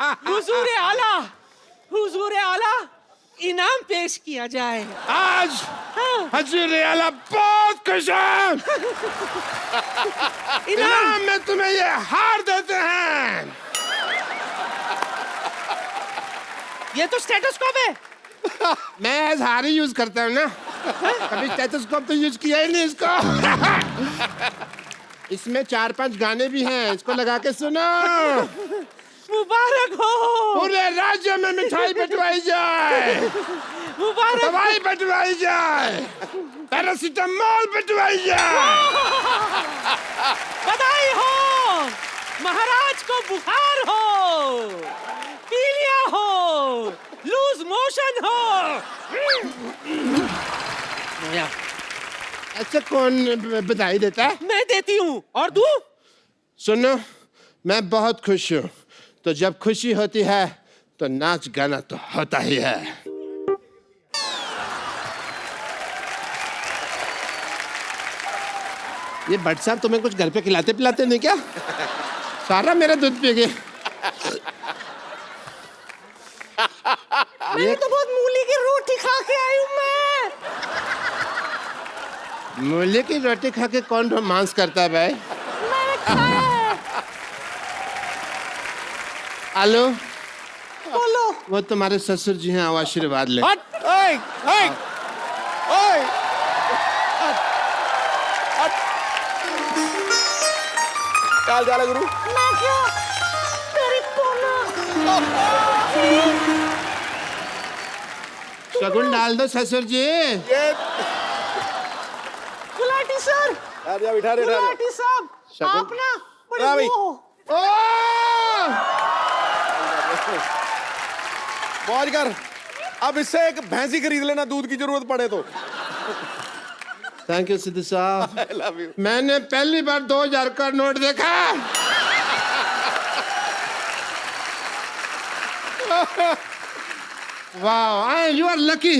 हुजूर आला, हुजूर आला, इनाम पेश किया जाए। आज हुजूर आला बहुत खुश हैं। इनाम में तुम्हें ये हार देते हैं। ये तो स्टेथोस्कोप है। मैं हार ही यूज करता हूँ ना, कभी स्टेथोस्कोप तो यूज किया ही नहीं इसको। इसमें 4-5 गाने भी हैं, इसको लगा के सुनो। मुबारक हो, पूरे राज्य में मिठाई बंटवाई जाए, मुबारक, दवाई बंटवाई जाए, पैरासीटामोल बंटवाई जाए। बधाई हो, महाराज को बुखार हो, पीलिया हो, लूज मोशन हो। ऐसे कौन बधाई देता है? मैं देती हूँ, और तू? सुनो, मैं बहुत खुश हूँ, तो जब खुशी होती है तो नाच गाना तो होता ही है। ये भट्ट साहब तुम्हें कुछ घर पे खिलाते पिलाते नहीं क्या? सारा मेरा दूध पी गए। मैंने तो बहुत मूली की रोटी खा के आई हूँ मैं। मूली की रोटी खा के कौन रोमांस करता है भाई? मैंने खाया है। आलो, बोलो। वो तुम्हारे ससुर जी हैं, आओ आशीर्वाद ले। हट, ओए, ओए, ओए, क्या हाल है गुरु? मैं क्या? तेरी पोला। शगुन डाल दो ससुर जी। ये गुलाटी सर, यार या बिठा रहे गुलाटी साहब, शगुन- आप ना बड़े हाँ भाई। वो हो। मौज कर। अब इससे एक भैंसी खरीद लेना, दूध की जरूरत पड़े तो। थैंक यू सिद्धू साहब। I love you. मैंने पहली बार 2000 का नोट देखा। वाह, यू आर लकी।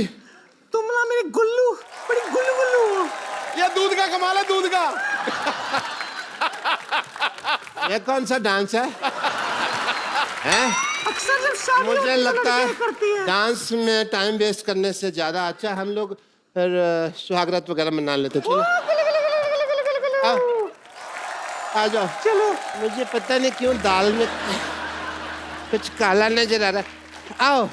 तुम ना मेरी गुल्लू, बड़ी गुल्लू गुल्लू हो। ये दूध का कमाल है, दूध का। ये कौन सा डांस है? हैं? अक्सर जब शादी मुझे होती है तो लगता है लड़कियां करती हैं। डांस में टाइम वेस्ट करने से ज्यादा अच्छा हम लोग फिर सुहागरात वगैरह मना लेते। चलो आ जाओ। चलो। मुझे पता नहीं क्यों दाल में कुछ काला नजर आ रहा है। आओ।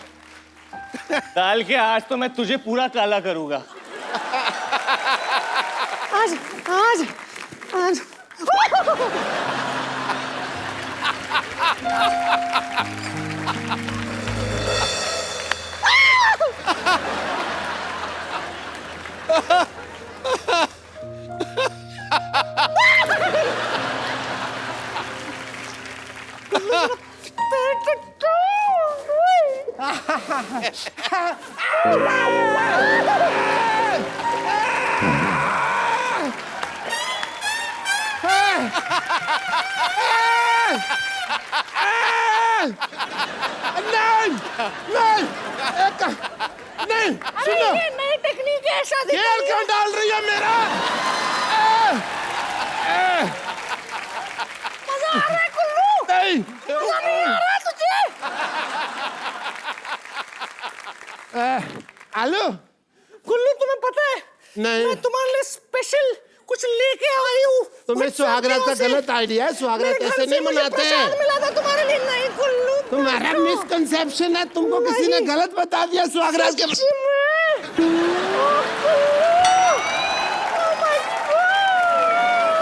दाल के आज तो मैं तुझे पूरा काला करूंगा। आज आज आज नहीं, सुनो। ये नई टेक्निक है शादी तेल क्यों डाल रही है मेरा? मजा आ रहा है कुल्लू। नहीं। मजा नहीं आ रहा है तुझे? आलू? कुल्लू तुम्हें पता है? नहीं। मैं तुम्हारे लिए स्पेशल कुछ लेके आई हूँ। तुम्हें सुहागरात का गलत आइडिया है। सुहागरात ऐसे नहीं मनाते हैं। मिला था तुम्हारे लिए। नहीं कुल्लू, तुम्हारा मिसकंसेप्शन है। तुमको किसी ने गलत बता दिया सुहागरात के। सच्ची में। ओह, कुल्लू। Oh my God।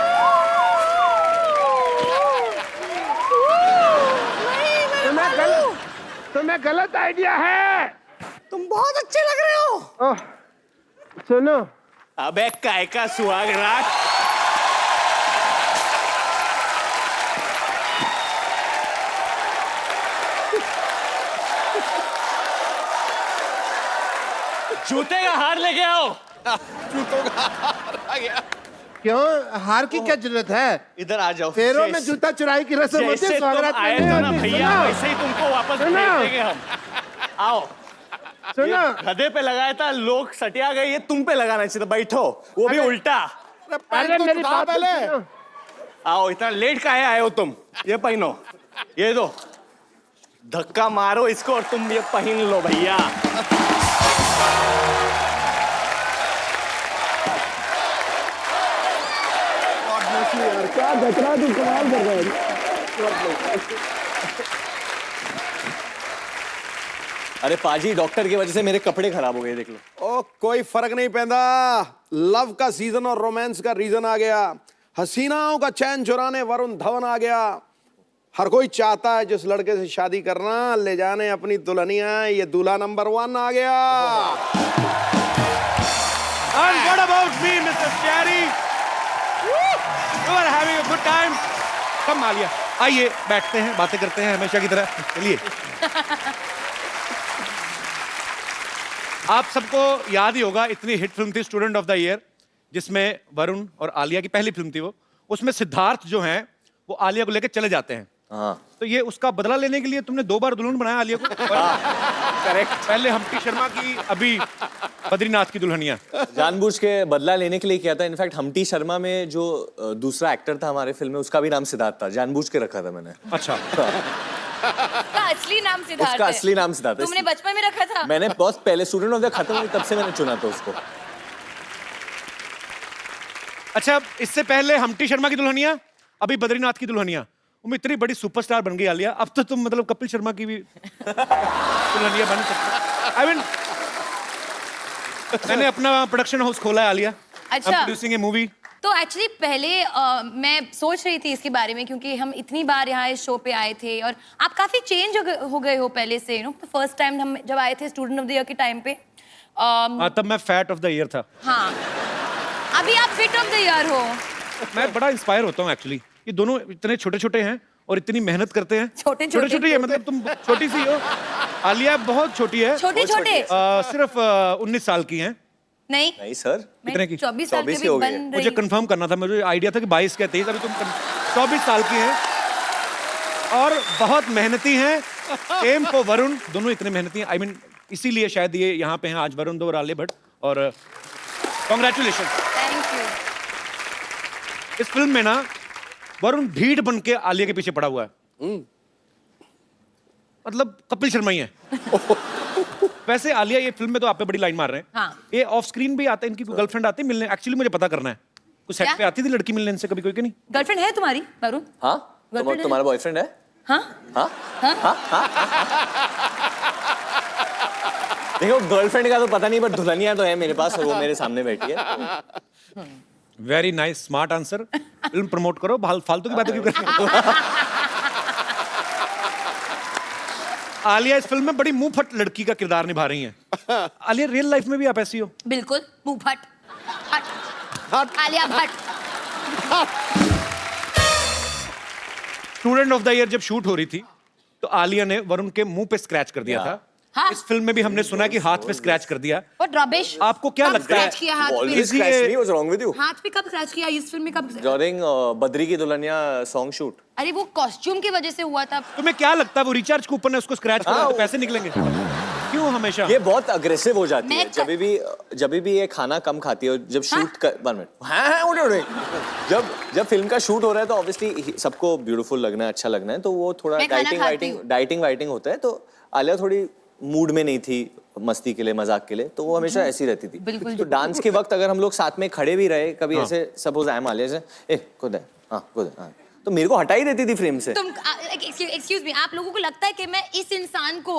नहीं, मैं तुम्हें गलत आइडिया है। तुम बहुत अच्छे लग रहे हो। ओह, सुनो। अबे काय का सुहागरात? जूते का हार लेके आओ। जूतों का हार आ गया। क्यों? हार की क्या जरूरत है? इधर आ जाओ। पैरों में जूता चुराई की रस्म होती है। जैसे तुम सुहागरात आए में थे ना नहीं होती। भैया, सुनो। वैसे ही तुमको वापस भेज सुनो। देंगे हम। आओ। सुनो। गधे पे लगाया था, लोग सटिया गए, ये तुम पे लगाना चाहिए था। बैठो, वो भी उल्टा। अरे मेरी बात पहले। आओ, इतना लेट काहे आए हो तुम? ये पहनो, ये दो। धक्का मारो इसको और तुम ये पहन लो भैया। क्या घटना तू कमाल कर रहा है। अरे पाजी, डॉक्टर की वजह से मेरे कपड़े खराब हो गए, देख लो। ओ कोई फर्क नहीं पैदा, लव का सीजन और रोमांस का रीजन आ गया। हसीनाओं का चैन चुराने वरुण धवन आ गया। हर कोई चाहता है जिस लड़के से शादी करना, ले जाने अपनी दुल्हनिया, ये दूल्हा नंबर 1 आ गया। And what about me, Mr. Cherry? You are having a good time? Come Alia, आइए बैठते हैं, बातें करते हैं हमेशा की तरह। चलिए। आप सबको याद ही होगा, इतनी हिट फिल्म थी स्टूडेंट ऑफ द ईयर, जिसमें वरुण और आलिया की पहली फिल्म थी वो। उसमें सिद्धार्थ जो हैं वो आलिया को लेकर चले जाते हैं। हाँ तो ये उसका बदला लेने के लिए तुमने 2 बार दुल्हन बनाया आलिया को। करेक्ट। पहले हम्टी शर्मा की, अभी बद्रीनाथ की दुल्हनिया। जानबूझ के बदला लेने के लिए किया था। इनफैक्ट हम्टी शर्मा में जो दूसरा एक्टर था हमारे फिल्म में, उसका भी नाम सिद्धार्थ था, जानबूझ के रखा था मैंने। अच्छा। उसका असली नाम सिद्धार्थ उसका है। असली नाम सिद्धार्थ है। तुमने बचपन में रखा था? मैंने बहुत पहले स्टूडेंट ऑफ द खत्म हुई तब से मैंने चुना था उसको। अच्छा, इससे पहले हम्टी शर्मा की दुल्हनिया, अभी बद्रीनाथ की दुल्हनिया। वो इतनी बड़ी सुपरस्टार बन गई आलिया, अब तो तुम मतलब कपिल शर्मा की भी दुल्हनिया बन सकती। आई मीन, मैंने अपना प्रोडक्शन हाउस खोला है आलिया। अच्छा। प्रोड्यूसिंग ए मूवी। तो एक्चुअली पहले मैं सोच रही थी इसके बारे में, क्योंकि हम इतनी बार यहाँ इस शो पे आए थे और आप काफी चेंज हो गए हो पहले से। फर्स्ट टाइम हम जब आए थे स्टूडेंट ऑफ द ईयर के टाइम पे, तब मैं फैट ऑफ द ईयर था। हाँ, अभी आप फिट ऑफ द ईयर हो। मैं बड़ा इंस्पायर होता हूँ एक्चुअली। ये दोनों इतने छोटे छोटे हैं और इतनी मेहनत करते हैं। छोटे-छोटे। छोटे है, मतलब तुम छोटी सी हो, आलिया बहुत छोटी है। छोटे छोटे सिर्फ 19 साल की हैं। नहीं सर, कितने की? 24 साल 24 की की हो गई बन है। रही। मुझे कंफर्म करना था, मुझे आइडिया था कि 22 के 23, अभी तुम 24 साल की हैं और बहुत मेहनती हैं। सेम को वरुण, दोनों इतने मेहनती हैं। आई मीन, इसीलिए शायद ये यहाँ पे हैं आज, वरुण दो और आलिया भट्ट। और कॉन्ग्रेचुलेशन। Thank you. इस फिल्म में ना वरुण भीड़ बन के आलिया के पीछे पड़ा हुआ है। मतलब कपिल शर्मा ही है। वैसे आलिया ये फिल्म में तो आप पे बड़ी लाइन मार रहे हैं। हाँ। ये ऑफ स्क्रीन भी आता है, इनकी कोई गर्लफ्रेंड आती है मिलने? एक्चुअली मुझे पता करना है, कुछ सेट क्या? पे आती थी लड़की मिलने इनसे कभी कोई कि नहीं? गर्लफ्रेंड है तुम्हारी वरुण? हाँ Girlfriend है? तुम्हारा बॉयफ्रेंड है? हाँ हाँ देखो, गर्लफ्रेंड का तो पता नहीं, बट दुल्हनिया तो है मेरे पास और वो मेरे सामने बैठी है। Very nice, smart answer. Film promote करो, फालतू की बातें क्यों कर रहे हो? आलिया इस फिल्म में बड़ी मुंह फट लड़की का किरदार निभा रही हैं। आलिया, रियल लाइफ में भी आप ऐसी हो? बिल्कुल, मुंह फट हट Alia Bhatt. Student of the year जब शूट हो रही थी तो आलिया ने वरुण के मुंह पे स्क्रैच कर दिया था। हाँ। इस फिल्म में भी हमने सुना कि हाथ पे स्क्रैच कर दिया। What rubbish? आपको क्या कब लगता है? scratch किया हाथ पे? Always इसी scratch ये- me, what's wrong with you? हाथ पे कब स्क्रैच किया इस फिल्म में? कब? During बद्री की दुल्हनिया सॉन्ग शूट। अरे वो कॉस्ट्यूम की वजह से हुआ था। तुम्हें क्या लगता है वो रिचार्ज कूपन है, उसको स्क्रैच करो हाँ, तो पैसे निकलेंगे? क्यों हमेशा? ये बहुत अग्रेसिव हो जाती है मैं जब भी ये खाना कम खाती है। जब शूट कर 1 मिनट, हाँ उठे जब फिल्म का शूट हो रहा है तो ऑब्वियसली सबको ब्यूटीफुल लगना है, अच्छा लगना है, तो वो थोड़ा मैं खाना खाती डाइटिंग वाइटिंग होता है। तो आलिया थोड़ी मूड में नहीं थी मस्ती के लिए, मजाक के लिए, तो वो हमेशा ऐसी रहती थी। बिल्कुल। तो डांस के वक्त अगर हम लोग साथ में खड़े भी रहे कभी, ऐसे सपोज आई एम आलिया से, ए खुद है, हाँ खुद है, हाँ, तो मेरे को हटा ही देती थी फ्रेम से। तुम एक्सक्यूज मी, आप लोगों को लगता है कि मैं इस इंसान को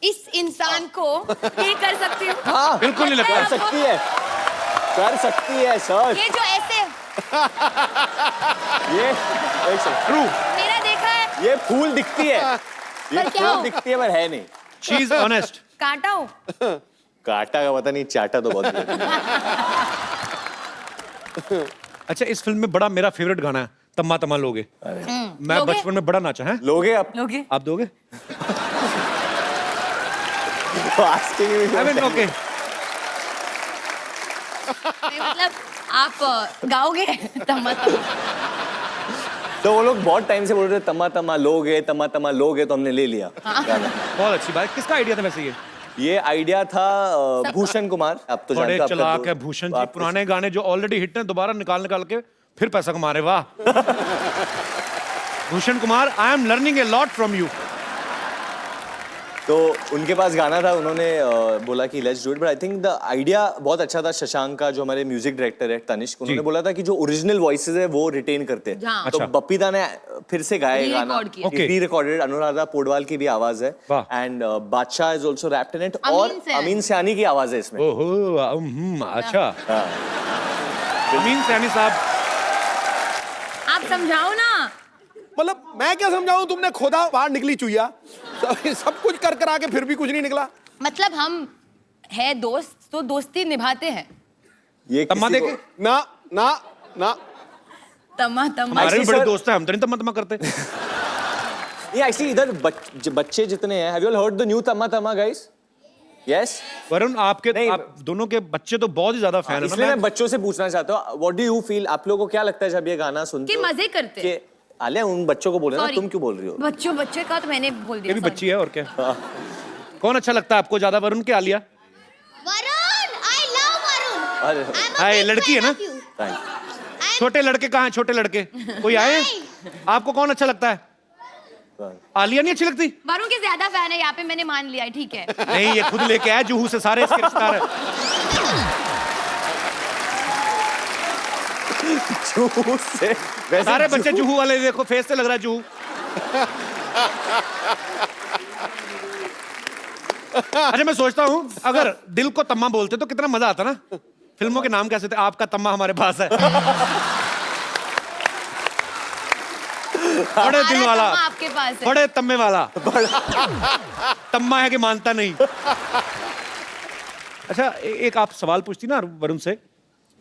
ये कर सकती हूँ? हाँ बिल्कुल नहीं लगता। कर सकती है सर। ये जो ऐसे ये एक सेकंड, ट्रू, मेरा देखा है, ये फूल दिखती है, ये पर क्या फूल हो? दिखती है पर है नहीं। She is honest. काटा हूँ। काटा का पता नहीं, चाटा तो बहुत है। अच्छा, इस फिल्म में बड़ा मेरा फेवरेट गाना है तम्मा तम्मा लोगे। मैं लोगे? बचपन में बड़ा नाचा है। लोगे आप? लोगे? आप दोगे? Asking me I mean, okay. नहीं, मतलब आप गाओगे तम्मा तम्मा? तो वो लोग बहुत टाइम से बोल रहे थे तम्मा तम्मा लोगे, तो हमने ले लिया गाना। बहुत अच्छी बात। किसका आइडिया था वैसे ये? ये आइडिया था भूषण कुमार। आप तो बड़े जानते हो, चलाक है भूषण जी। पुराने गाने जो ऑलरेडी हिट हैं दोबारा निकाल के फिर पैसा कमा रहे। वाह Bhushan Kumar, I am learning a lot from you. तो उनके पास गाना था, उन्होंने बोला कि let's do it, but I think the idea बहुत अच्छा था। शशांक का जो हमारे म्यूजिक डायरेक्टर है तनिष्क, उन्होंने बोला था कि जो ओरिजिनल वॉइसेस है वो रिटेन करते हैं। हाँ। तो अच्छा। बप्पीदा ने फिर से गाया ये गाना, Re-record किया। Okay. री रिकॉर्डेड। अनुराधा पोडवाल की भी आवाज है वाह। And Badshah is also rapped in it, Amin और सयानी। अमीन सयानी की आवाज है इसमें। ओहो अच्छा। अमीन सयानी साहब, आप समझाओ ना। मतलब मैं क्या समझाऊं, तुमने खोदा बाहर निकली चुईया, सब कुछ कर कर आके फिर भी कुछ नहीं निकला। मतलब हम है दोस्त तो दोस्ती निभाते हैं। ये तम्मा किसी को- देखे? ना ना ना तमा तमा हमारे भी Actually, बड़े sir- दोस्त हैं, हम तो नहीं तम्मा करते। ये एक्चुअली इधर बच्चे जितने हैं, have you all heard the new Tamma Tamma guys? Yes. Varun, आपके नहीं, आप दोनों के बच्चे तो बहुत ही ज्यादा फैन है इसलिए ना। मैं बच्चों से पूछना चाहता हूँ, व्हाट डू यू फील, आप लोगों को क्या लगता है जब ये गाना सुनते कि हो? मजे करते हैं। कि आलिया उन बच्चों को बोल रहे हो ना, Sorry. तुम क्यों बोल रही हो? बच्चे का तो मैंने बोल ये दिया। भी sorry. बच्ची है और क्या। कौन अच्छा लगता है आपको ज्यादा, वरुण के Alia? Varun, I love Varun. अरे I'm a हाँ, ये big लड़की है fan ना? of you. thank you. छोटे लड़के कहाँ हैं, छोटे लड़के कोई आए हैं? आपको कौन अच्छा लगता है? आलिया नहीं अच्छी लगती? वरुण के ज्यादा फैन है यहाँ पे, मैंने मान लिया है, ठीक है। नहीं, ये खुद लेके आया जुहू से, सारे इसके रिश्तेदार हैं। जुहू से वैसे सारे बच्चे जुहू वाले, देखो फेस से लग रहा है जुहू। अच्छा, मैं सोचता हूँ अगर दिल को तम्मा बोलते तो कितना मजा आता ना। फिल्मों के नाम कैसे थे, आपका तम्मा हमारे पास है। बड़े दिल हमारा वाला, तम्मा आपके पास है। बड़े तम्मे वाला। तम्मा है कि मानता नहीं। अच्छा, एक आप सवाल पूछती ना वरुण से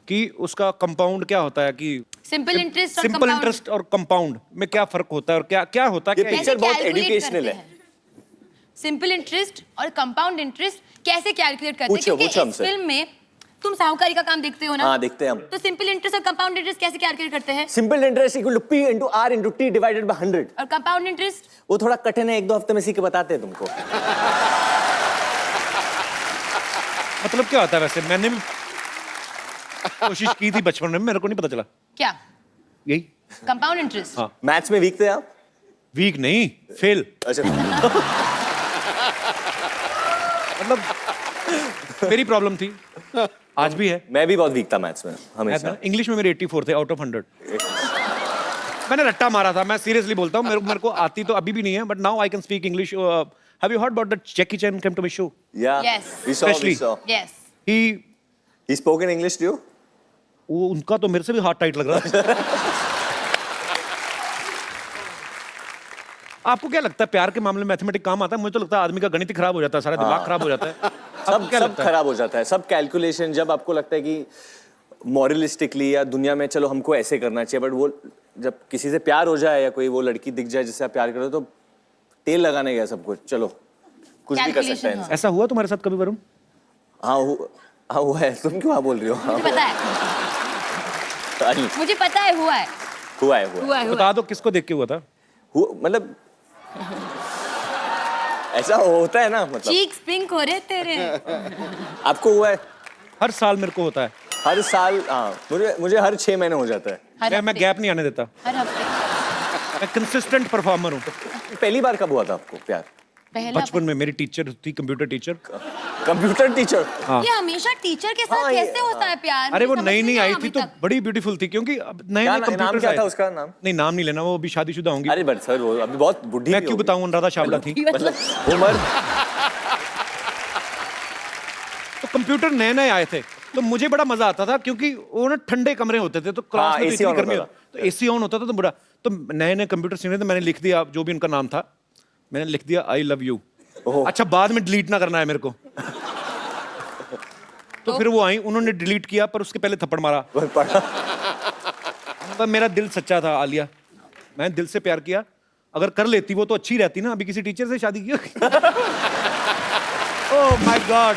कि उसका कंपाउंड क्या होता है, कि सिंपल इंटरेस्ट और सिंपल compound इंटरेस्ट और कंपाउंड में क्या फर्क होता है और क्या क्या होता है, ये क्या picture कैसे बहुत calculate educational करते है। हैं? सिंपल इंटरेस्ट और कंपाउंड इंटरेस्ट कैसे कैलकुलेट करते हैं? पूछो, क्योंकि पूछो इस हमसे। फिल्म में तुम साहूकारी का काम देखते हो ना? हाँ, देखते हैं हम। तो सिंपल इंटरेस्ट और कंपाउंड इंटरेस्ट कैसे कैलकुलेट करते हैं? Simple interest equal to P into R into T divided by 100। और कंपाउंड इंटरेस्ट? वो थोड़ा कठिन है, 1-2 हफ्ते में सीख के बताते हैं तुमको। मतलब क्या होता है वैसे? मैंने भी कोशिश की थी बचपन में, मेरे को नहीं पता चला। क्या? यही कंपाउंड इंटरेस्ट? हाँ। मैथ्स में वीक थे आप? वीक नहीं, फेल। अच्छा। मतलब मेरी प्रॉब्लम थी, आज भी है। मैं भी बहुत वीक था मैथ्स में हमेशा। इंग्लिश में मेरे 84 थे आउट ऑफ 100। मैंने रट्टा मारा था, मैं सीरियसली बोलता हूँ। मेरे को आती तो अभी भी नहीं है, but now I can speak English. Have you heard about the Jackie Chan came to my show? Yeah. Yes. We saw. Especially- We saw. Yes. He spoke in English to you? वो उनका तो मेरे से भी हाथ tight लग रहा है। आपको क्या लगता है प्यार के मामले में मैथमेटिक काम आता है? मुझे तो लगता है आदमी का गणित ही खराब हो जाता है, सारा दिमाग खराब हो जाता है। सब क्या सब लगता है? खराब हो जाता है, सब कैलकुलेशन। जब आपको लगता है कि मॉरलिस्टिकली या दुनिया में चलो हमको ऐसे करना चाहिए, बट वो जब किसी से प्यार हो जाए या कोई वो लड़की दिख जाए जिससे आप प्यार करो, तो तेल लगाने गया सब कुछ, चलो कुछ भी कर सकता है Calculation, इंसान। ऐसा हुआ तुम्हारे साथ कभी वरुण? हाँ हुआ है। तुम क्यों हाँ बोल रही हो? हाँ, मुझे पता है, मुझे पता है, हुआ है, हुआ है। हुआ है, बता दो किसको देख के हुआ था? मतलब ऐसा होता है ना, मतलब चीक्स पिंक हो रहे तेरे। आपको हुआ है? हर साल मेरे को होता है। हर साल? हाँ, मुझे हर 6 महीने हो जाता है। हर मैं हफ्ते, गैप नहीं आने देता, हर हफ्ते। मैं कंसिस्टेंट परफॉर्मर हूँ। पहली बार कब हुआ था आपको प्यार? पहला बचपन में मेरी टीचर थी, कंप्यूटर टीचर। Computer teacher? ये हमेशा टीचर के साथ हाँ, ये- कैसे होता है प्यार? अरे वो मुझे नई समझ नई नहीं आई आया थी अभी तो तक। बड़ी ब्यूटीफुल थी, क्योंकि अब नए क्या नए नाम कंप्यूटर क्या था उसका नाम? नहीं, नाम नहीं लेना, वो अभी शादीशुदा होंगी। अरे बट सर, वो अभी बहुत बुढ़ी मैं भी क्यों होगी। बताऊं, अनुराधा छाबड़ा थी। मतलब उम्र। तो कंप्यूटर नए नए आए थे, तो मुझे बड़ा मजा आता था, क्योंकि वो ना ठंडे कमरे होते थे, तो क्लास हाँ, में तो AC इतनी ऑन गर्मी होता तो एसी ऑन होता था, तो बड़ा, तो नए नए कंप्यूटर सीखे थे, मैंने लिख दिया जो भी उनका नाम था, मैंने लिख दिया आई लव यू। अच्छा, बाद में डिलीट ना करना है मेरे को। तो फिर वो आई, उन्होंने डिलीट किया, पर उसके पहले थप्पड़ मारा। पर मेरा दिल सच्चा था आलिया, मैंने दिल से प्यार किया। अगर कर लेती वो तो अच्छी रहती ना, अभी किसी टीचर से शादी की। Oh my God.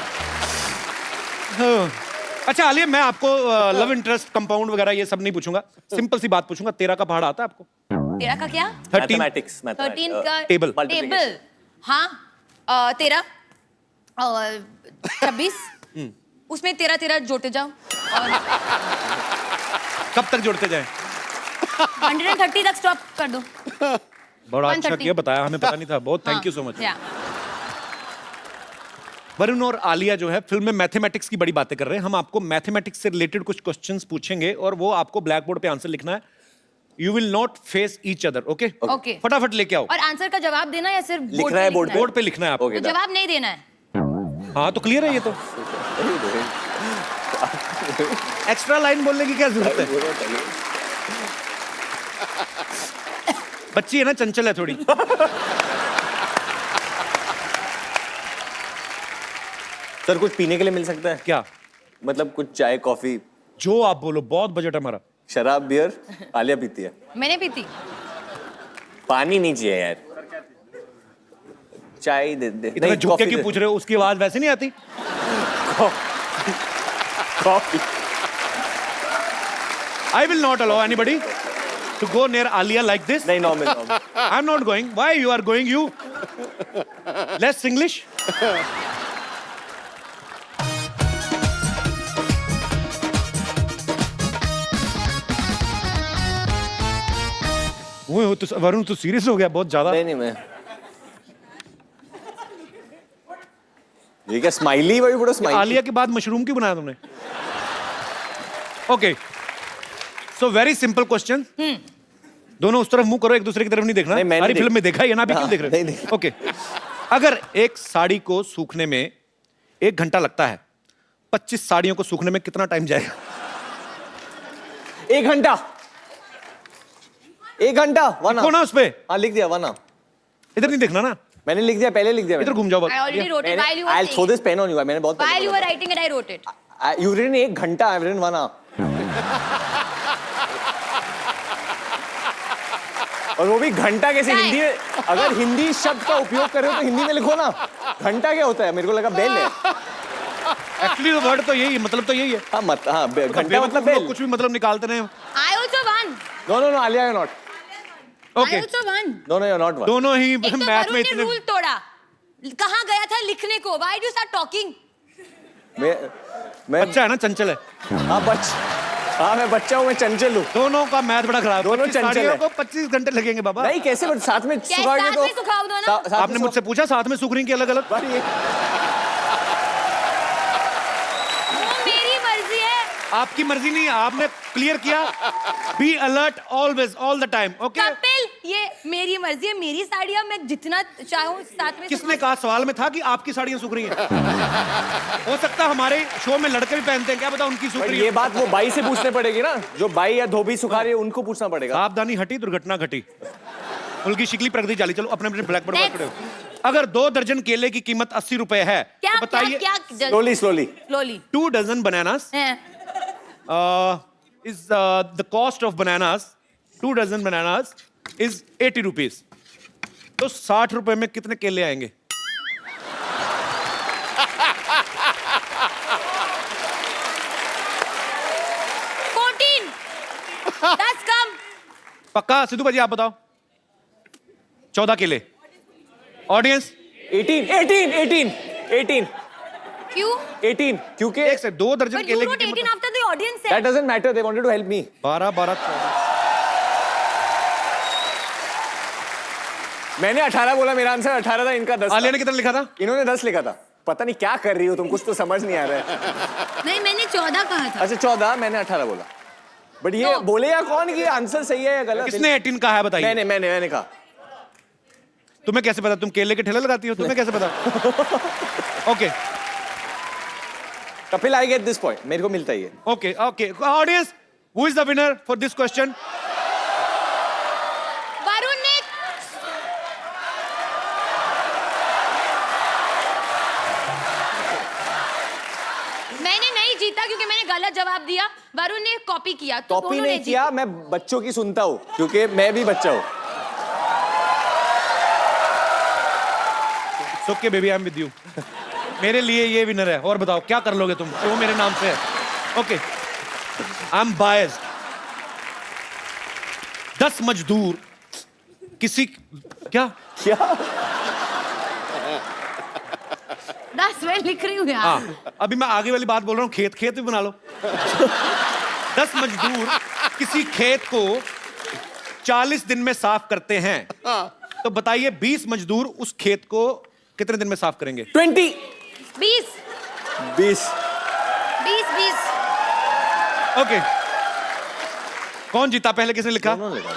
अच्छा आलिया, मैं आपको लव इंटरेस्ट, कंपाउंड वगैरह ये सब नहीं पूछूंगा, सिंपल सी बात पूछूंगा। 13 का पहाड़ आता है आपको? तेरा का क्या? 13 मैथमेटिक्स 13 का टेबल। टेबल। हाँ, 13 और 26, उसमें 13 जोड़ते जाओ और कब तक जोड़ते जाएं? 130 तक स्टॉप कर दो। बड़ा अच्छा 130 किया, बताया, हमें पता नहीं था। बहुत थैंक यू सो मच। या वरुण और आलिया जो है फिल्म में मैथमेटिक्स की बड़ी बातें कर रहे हैं। हम आपको मैथमेटिक्स से रिलेटेड कुछ क्वेश्चंस पूछेंगे और वो आपको ब्लैक बोर्ड पे आंसर लिखना है। You will not face each other, okay? Okay. फटाफट लेके आओ। और आंसर का जवाब देना या सिर्फ लिखना है बोर्ड बोर्ड पे लिखना है आपको। ओके, तो जवाब नहीं देना है। हाँ तो क्लियर है ये तो। एक्स्ट्रा लाइन बोलने की क्या जरूरत है? बच्ची है ना, चंचल है थोड़ी। सर कुछ पीने के लिए मिल सकता है क्या? मतलब कुछ चाय कॉफी? जो आप बोलो, बहुत बजट है हमारा। शराब बियर आलिया पीती है। मैंने पीती। पानी नहीं चाहिए यार, चाय दे दे। इतना झुक के क्यों पूछ रहे हो? उसकी आवाज वैसे नहीं आती। Coffee. I will not allow anybody to go near Alia like this. नहीं, normal. I'm not going. Why you are going? You less English. वो तो वरुण तो सीरियस हो गया बहुत ज्यादा। नहीं मैं ये क्या स्माइली? वही बड़ा स्माइली। आलिया के बाद मशरूम क्यों बनाया तुमने? Okay, so very simple question. दोनों उस तरफ मुंह करो, एक दूसरे की तरफ नहीं देखना। नहीं, मैंने सारी फिल्म में देखा है ना, अभी क्यों देख रहे नहीं। हो? ओके, अगर एक साड़ी को सूखने में 1 घंटा लगता है, 25 साड़ियों को सूखने में कितना टाइम जाएगा? 1 घंटा। 1 घंटा। वना लिखो ना उस पे। हाँ लिख दिया वना। इधर नहीं देखना ना, मैंने लिख दिया, पहले लिख दिया। इधर घूम जाओ बस। I already wrote it while you were I'll throw saying this pen on you. मैंने बहुत it. While you were writing it, I wrote it. You written 1 घंटा, I've written वना। और वो भी घंटा कैसे? Time. हिंदी में अगर हिंदी शब्द का उपयोग कर रहे हो तो हिंदी में लिखो ना। घंटा क्या होता है? मेरे को लगा बेल है। एक्चुअली वर्ड तो यही है, मतलब तो यही है। हाँ घंटा मतलब बेवकूफ लोग बेल। कुछ भी मतलब निकालते रहे। I also won. No, Alia you're not. I okay, also won. No, you're not one. दोनों ही एक तो मैथ वरुण में ने इतने। रूल तोड़ा। कहाँ गया था लिखने को? Why do you start talking? मैं बच्चा है ना, चंचल है। हाँ मैं बच्चा हूँ, मैं चंचल हूँ। दोनों का मैथ बड़ा खराब। दोनों 25 चंचल साड़ियों है। को 25 घंटे लगेंगे बाबा। नहीं कैसे? बट साथ में क्या सुखाओगे साथ तो में सुखाओ दो ना? साथ में आपने मुझसे पूछा साथ में सूख रही की अलग अलग? वो मेरी मर्जी है। आपकी मर्जी नहीं है, आपने क्लियर किया। Be alert always, all the time, okay? Kapil, ये मेरी मर्जी है, मेरी साड़ियाँ मैं जितना चाहूँ साथ में। किसने कहा? सवाल में था कि आपकी साड़ियां सूख रही हैं। हो सकता है हमारे शो में लड़के भी पहनते हैं, क्या पता उनकी सूख पर रही ये है। बात वो बाई से पूछने पड़ेगी ना, जो बाई या धोबी सुखा रही है उनको पूछना पड़ेगा। सावधानी हटी, दुर्घटना घटी। उनकी शिकली प्रगति चाली। चलो अपने अपने ब्लैक बोर्ड पर Next. खड़े हो। अगर 2 दर्जन केले की कीमत 80 रुपए है, क्या तो बताइए। क्या slowly 2 dozen bananas is the cost of bananas, 2 dozen bananas is 80 rupees. तो 60 रुपए में कितने केले आएंगे? That's कम। पक्का? सिद्धू भाजी आप बताओ। 14 केले। ऑडियंस 18 क्यों? 18 क्योंकि एक से 2 दर्जन But you केले wrote की 18 कीमत after the audience that said. doesn't matter, they wanted to help me. 12 14 14। मैंने 18 बोला, मेरा आंसर 18 था, इनका 10 आलिया था। ने कितना लिखा था? इन्होंने 10 लिखा था। पता नहीं क्या कर रही हो तुम, कुछ तो समझ नहीं आ रहा है। नहीं, मैंने 14 कहा था। अच्छा 14, मैंने 18 बोला। बट ये No. बोले या कौन कि आंसर सही है या गलत? किसने 18 कहा है बताइए? मैंने कहा। तुम्हें कैसे पता? तुम केले के ठेले लगाती हो, तुम्हें कैसे पता? Okay Kapil I get this point, मेरे को मिलता ही है। Okay okay, audience, who is the winner for this question? Varun ने। मैंने नहीं जीता क्योंकि मैंने गलत जवाब दिया। वरुण ने कॉपी किया, तो कॉपी दोनों ने नहीं किया, मैं बच्चों की सुनता हूँ क्योंकि मैं भी बच्चा हूँ। Okay baby, I am with you. मेरे लिए ये विनर है। और बताओ क्या कर लोगे तुम? शो मेरे नाम से है। Okay, I am biased. 10 मजदूर किसी क्या 10 मैं लिख रही हूँ यार। हाँ, अभी मैं आगे वाली बात बोल रहा हूँ। खेत भी बना लो। 10 मजदूर किसी खेत को 40 दिन में साफ करते हैं, तो बताइए 20 मजदूर उस खेत को कितने दिन में साफ करेंगे? 20 20 20 20 ओके, कौन जीता? पहले किसने लिखा? दोनों लिखा।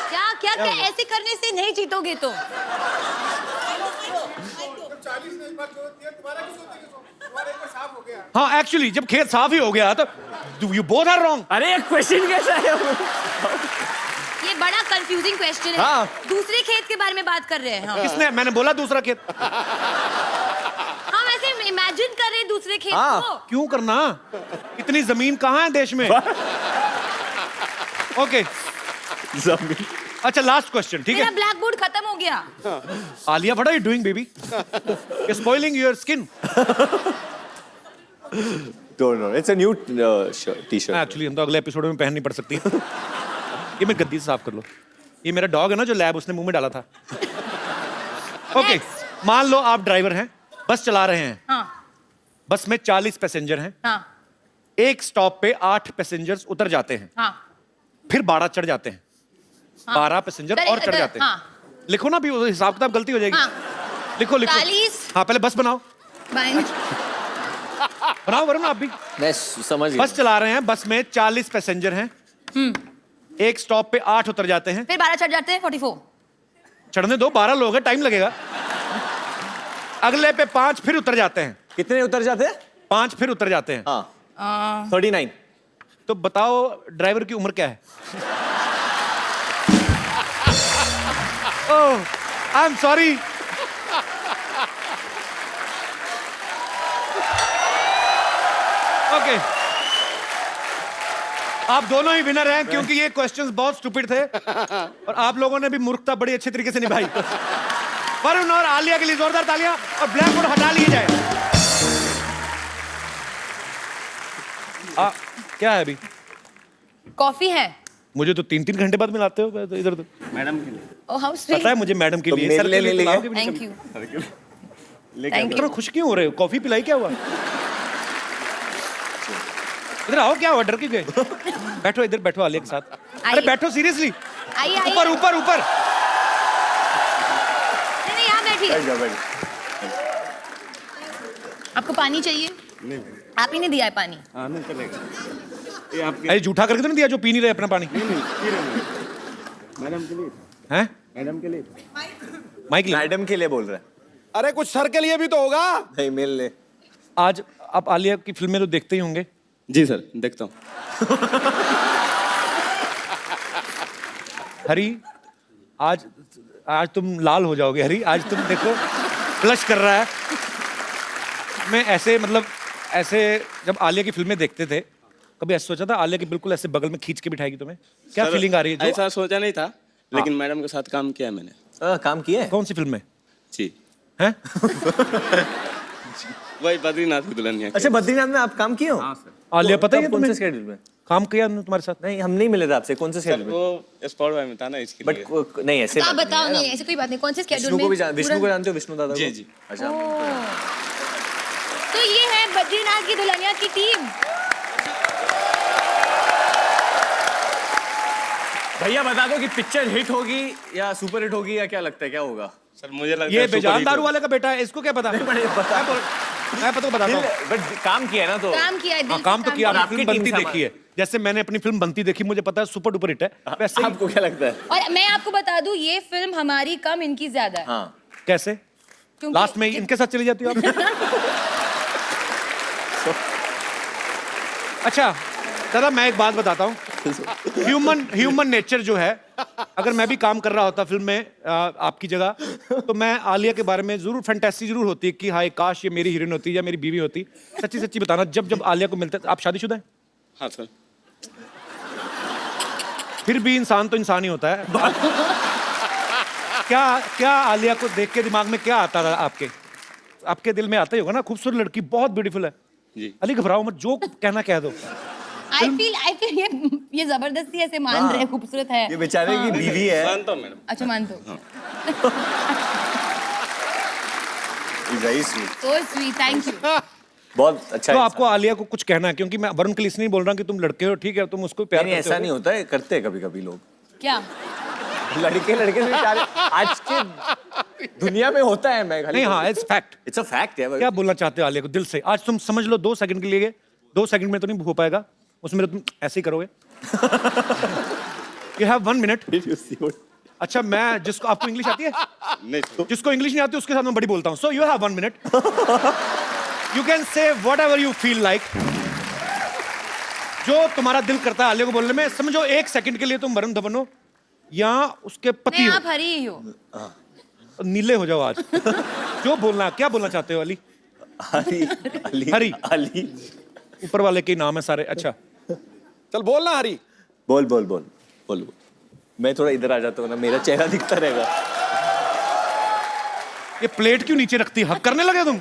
क्या क्या क्या ऐसे करने से नहीं जीतोगे तो? हाँ, एक्चुअली जब खेत साफ ही हो गया तो यू बोथ आर रॉन्ग। अरे एक क्वेश्चन कैसा है वो? ये बड़ा कंफ्यूजिंग क्वेश्चन है। हाँ। दूसरे खेत के बारे में बात कर रहे हैं हम। किसने? मैंने बोला दूसरा खेत। हम ऐसे इमेजिन कर रहे हैं दूसरे खेत हाँ। को। क्यों करना? इतनी जमीन कहाँ है देश में? ओके, जमीन। अच्छा लास्ट क्वेश्चन, ठीक मेरा है? ब्लैक बोर्ड खत्म हो गया। Alia, what are you doing baby? You spoiling your skin. Don't know. It's a new t-shirt. Actually हम तो अगले एपिसोड में पहननी पड़ सकती है। ये मैं गद्दी से साफ कर लो। ये मेरा डॉग है ना जो लैब उसने मुंह में डाला था। ओके, मान लो आप ड्राइवर हैं, बस चला रहे हैं। हाँ बस में 40 पैसेंजर हैं। हाँ एक स्टॉप पे 8 पैसेंजर्स उतर जाते हैं, हाँ फिर 12 चढ़ जाते हैं। 12 पैसेंजर और चढ़ जाते हैं। हाँ। लिखो ना, भी हिसाब किताब गलती हो जाएगी। हाँ। लिखो लिखो। 40। हाँ, पहले बस बनाओ। बनाओ वरुण, आप भी। मैं समझ गया। बस चला रहे हैं, बस में 40 पैसेंजर हैं। एक स्टॉप पे 8 उतर जाते हैं। फिर 12 चढ़ जाते हैं, 44। चढ़ने दो, 12 लोग हैं, टाइम लगेगा। अगले पे 5 फिर उतर जाते हैं। कितने उतर जाते हैं? 5 फिर उतर जाते हैं। हाँ। 39। तो बताओ ड्राइवर की उम्र क्या है? ओह, आई एम सॉरी। ओके, आप दोनों ही विनर हैं क्योंकि ये क्वेश्चंस बहुत स्टूपिड थे और आप लोगों ने भी मूर्खता बड़ी अच्छे तरीके से निभाई। वरुण और आलिया के लिए जोरदार तालियां, और ब्लैक बोर्ड हटा लिए जाए। क्या है अभी? कॉफी है। मुझे तो 3-3 घंटे बाद मिलाते हो तो इधर तो। Oh how sweet. पता है मुझे मैडम के तो लिए। मेरे सर लिए के लिए ले पिलाओ लिया। कि थैंक यू इतना थैंक यू। खुश क्यों हो रहे हो? कॉफी पिलाई, क्या हुआ? इधर आओ, क्या हुआ? डर क्यों गए? बैठो इधर, बैठो आलिया के साथ। अरे आइए। बैठो, सीरियसली। आइए आइए। ऊपर ऊपर ऊपर। नहीं यहाँ बैठिए। बैठ जाओ, बैठ जाओ। आपको पानी चाहिए? नहीं। आप ही ने दिया है पानी। अरे झूठा करके तो नहीं दिया जो पी नहीं रहे अपना पानी? मैडम के लिए। हैं? मैडम के लिए। माइक ले। मैडम के लिए बोल रहा है। अरे कुछ सर के लिए भी तो होगा। नहीं, मिल ले। आज आप आलिया की फिल्में तो देखते ही होंगे। जी सर, देखता हूँ। हरी, आज आज तुम लाल हो जाओगे हरी। आज तुम देखो फ्लश कर रहा है। मैं ऐसे मतलब ऐसे जब आलिया की फिल्में देखते थे, कभी ऐसा सोचा था आलिया के बिल्कुल ऐसे बगल में खींच के बिठाएगी तुम्हें? क्या सर, फीलिंग आ रही है? जो ऐसा सोचा नहीं था, लेकिन मैडम के साथ काम किया मैंने। काम किया है? कौन सी फिल्म में जी। हैं? वही बद्रीनाथ की दुल्हनिया। अच्छा, बद्रीनाथ में आप काम किए हो? आलिया पता ही है कौन से तुम्हें? स्केड्यूल में? काम किया हमने तुम्हारे साथ। नहीं, हम नहीं मिले थे आपसे। कौन से सर स्केड्यूल में? वो स्पॉट बाय में था ना, इसके लिए। बट नहीं, ऐसे आप बताओ। नहीं ऐसे कोई बात नहीं। कौन से स्केड्यूल विष्णु में? को भी विष्णु को जानते हो? विष्णु दादा को? जी, जी। अच्छा। तो ये है बद्रीनाथ की दुल्हनिया की टीम। भैया बता दो कि पिक्चर हिट होगी या सुपर हिट होगी, या क्या लगता है क्या होगा? सर मुझे लगता ये है बेजान दारू वाले का बेटा है, इसको क्या पता? मैं बताता हूँ। बट काम किया है ना, तो काम किया है दिल हाँ, से काम तो किया। और आपने आपकी फिल्म टीम बनती से देखी है, जैसे मैंने अपनी फिल्म बनती देखी, मुझे पता है सुपर डुपर हिट है। वैसे ही आपको क्या लगता है? और मैं आपको बता दूं, ये फिल्म हमारी कम, इनकी ज्यादा है। हाँ। कैसे क्योंकि- लास्ट में इनके साथ चली जाती हो आप? अच्छा दादा, मैं एक बात बताता हूँ। ह्यूमन नेचर जो है, अगर मैं भी काम कर रहा होता फिल्म में आपकी जगह, तो मैं आलिया के बारे में जरूर फैंटेसी जरूर होती कि हाय काश ये मेरी हीरोइन होती या मेरी बीवी होती। सच्ची सच्ची बताना, जब जब आलिया को मिलता। आप शादीशुदा हैं? हाँ सर। फिर भी इंसान तो इंसान ही होता है। क्या क्या आलिया को देख के दिमाग में क्या आता था आपके दिल में आता ही होगा ना, खूबसूरत लड़की, बहुत ब्यूटीफुल है। जी। अली घबराओ मत, जो कहना कह दो। आई फील ये जबरदस्ती ऐसे मान रहे हैं, खूबसूरत है। ये बेचारे की बीवी है। मानता हूँ मैडम। अच्छा मानते हो? Very sweet. So sweet, thank you. बहुत अच्छा तो है। आपको आलिया को कुछ कहना है, क्योंकि मैं वरुण के लिए इसलिए नहीं बोल रहा कि तुम लड़के हो, ठीक है, तुम उसको प्यार नहीं, करते ऐसा हो। नहीं होता है, करते हैं कभी कभी लोग, क्या? लड़के लड़के से प्यार आज के दुनिया में होता है। मैं नहीं, हाँ, it's fact. It's a fact है। क्या बोलना चाहते हो आलिया को दिल से? आज तुम समझ लो 2 सेकंड के लिए, 2 सेकंड में तो नहीं हो पाएगा, उसमें तो तुम ऐसे ही करोगे। You have 1 minute. अच्छा, मैं जिसको, आपको इंग्लिश आती है? नहीं जिसको इंग्लिश नहीं आती उसके साथ मैं बड़ी बोलता हूँ। So you have 1 minute, you can say what ever you feel like, जो तुम्हारा दिल करता है आलिया को बोलने में। समझो 1 सेकंड के लिए तुम वरुण धवन हो या उसके पति नहीं, हो, आप हरी ही हो। नीले हो जाओ आज। जो बोलना, क्या बोलना चाहते हो अली? अली अली हरी। अली ऊपर वाले के नाम है सारे। अच्छा, चल बोलना हरी। बोल बोल बोल बोल। मैं थोड़ा इधर आ जाता हूँ ना, मेरा चेहरा दिखता रहेगा। ये प्लेट क्यों नीचे रखती है? हक करने लगे तुम?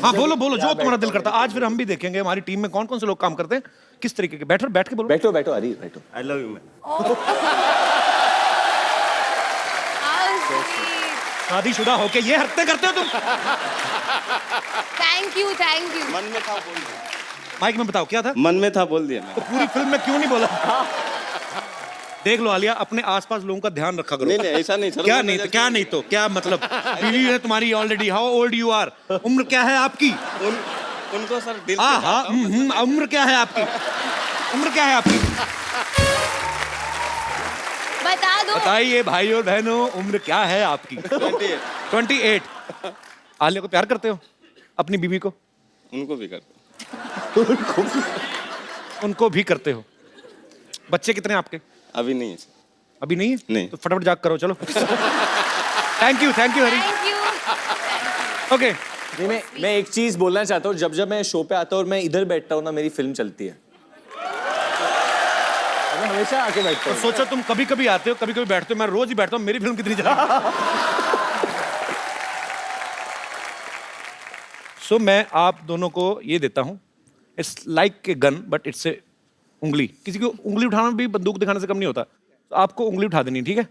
हाँ, बोलो बोलो, जो तुम्हारा दिल करता है। आज फिर हम भी देखेंगे हमारी टीम में कौन कौन से लोग काम करते हैं, किस तरीके के। बैठ के बोलो। बैठो बैठो हरी, बैठो। I love you ma'am. शादीशुदा होके ये हरकतें करते हो तुम? Thank you, thank you. मन में था बोल दिया। माइक में बताओ क्या था? मन में था बोल दिया तो पूरी फिल्म में क्यों नहीं बोला? देख लो आलिया, अपने आसपास लोगों का ध्यान रखा करो। नहीं नहीं ऐसा नहीं सर। क्या नहीं तो क्या नहीं तो क्या मतलब? बीवी है तुम्हारी already. How old you are? उम्र क्या है आपकी? उनको सर दिल हाँ हाँ, उम्र क्या है आपकी? उम्र क्या है आपकी? बता दो। बताइए भाई और बहनों, उम्र क्या है आपकी? 28। आलिया को प्यार करते हो? अपनी बीवी को? उनको भी करते उनको भी करते हो? बच्चे कितने आपके? अभी नहीं है सर। अभी नहीं है? नहीं। तो फटाफट जाग करो, चलो। Thank you Hari. Thank you. Okay, नहीं, मैं एक चीज बोलना चाहता हूँ। जब मैं शो पे आता हूँ और मैं इधर बैठता हूँ ना, मेरी फिल्म चलती है। मैं हमेशा आके बैठता हूँ। सोचो तुम कभी कभी आते हो, कभी कभी बैठते हो, मैं रोज ही बैठता हूँ। मेरी फिल्म कितनी चली? सो मैं आप दोनों को ये देता हूँ, it's like a gun but it's a उंगली। किसी को उंगली उठाना भी बंदूक दिखाने से कम नहीं होता। तो आपको उंगली उठा देनी, ठीक है?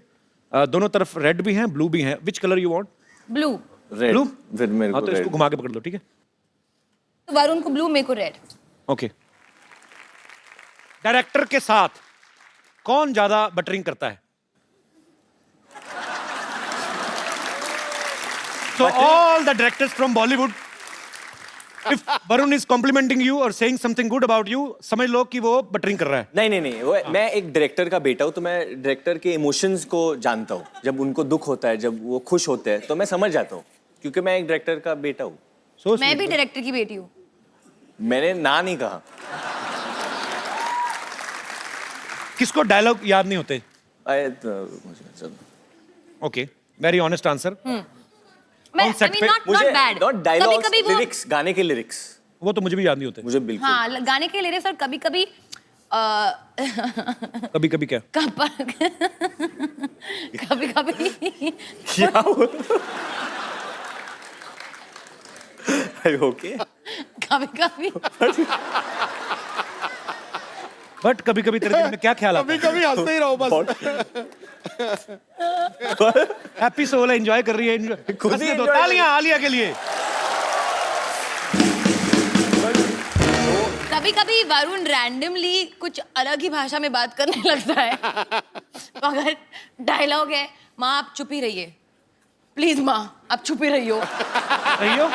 दोनों तरफ रेड भी हैं, ब्लू भी हैं। Which colour you want? Blue. Red. Blue? फिर मेरे हाँ, को तो इसको रेड। घुमा के पकड़ लो, ठीक है? तो वरुण को ब्लू, मेरे को रेड। ओके। डायरेक्टर के साथ कौन ज्यादा बटरिंग करता है? So all the directors from Bollywood, if Varun is complimenting you or saying something good about you, समझ लो कि वो बटरिंग कर रहा है। नहीं वो मैं एक डायरेक्टर का बेटा हूँ, तो मैं डायरेक्टर के इमोशंस को जानता हूँ। जब उनको दुख होता है, जब वो खुश होते हैं, तो मैं समझ जाता हूँ, क्योंकि मैं एक डायरेक्टर का बेटा हूँ। So मैं sweet. भी डायरेक्टर की बेटी हूँ। मैंने ना नहीं कहा। किसको डायलॉग याद नहीं होते? मुझे ओके, वेरी ऑनेस्ट आंसर। मैं On set पे नॉट बैड। नॉट डायलॉग्स, कभी-कभी वो लिरिक्स, गाने के लिरिक्स वो तो मुझे भी याद नहीं होते। मुझे बिल्कुल। हाँ, गाने के लिरिक्स और कभी-कभी कभी कभी क्या? कभी-कभी क्या ओके। कभी-कभी बट कभी कभी तेरे दिल में क्या ख्याल आता है? कभी हंसते ही रहो बस। हैप्पी सोल है, एंजॉय कर रही है। खुद ही हंसने दो, enjoy तालियां आलिया के लिए। कभी-कभी वरुण रैंडमली कुछ अलग ही भाषा में बात करने लगता है। तो अगर डायलॉग है, माँ आप चुप ही रहिए, प्लीज माँ आप चुप ही रहियो। रहियो।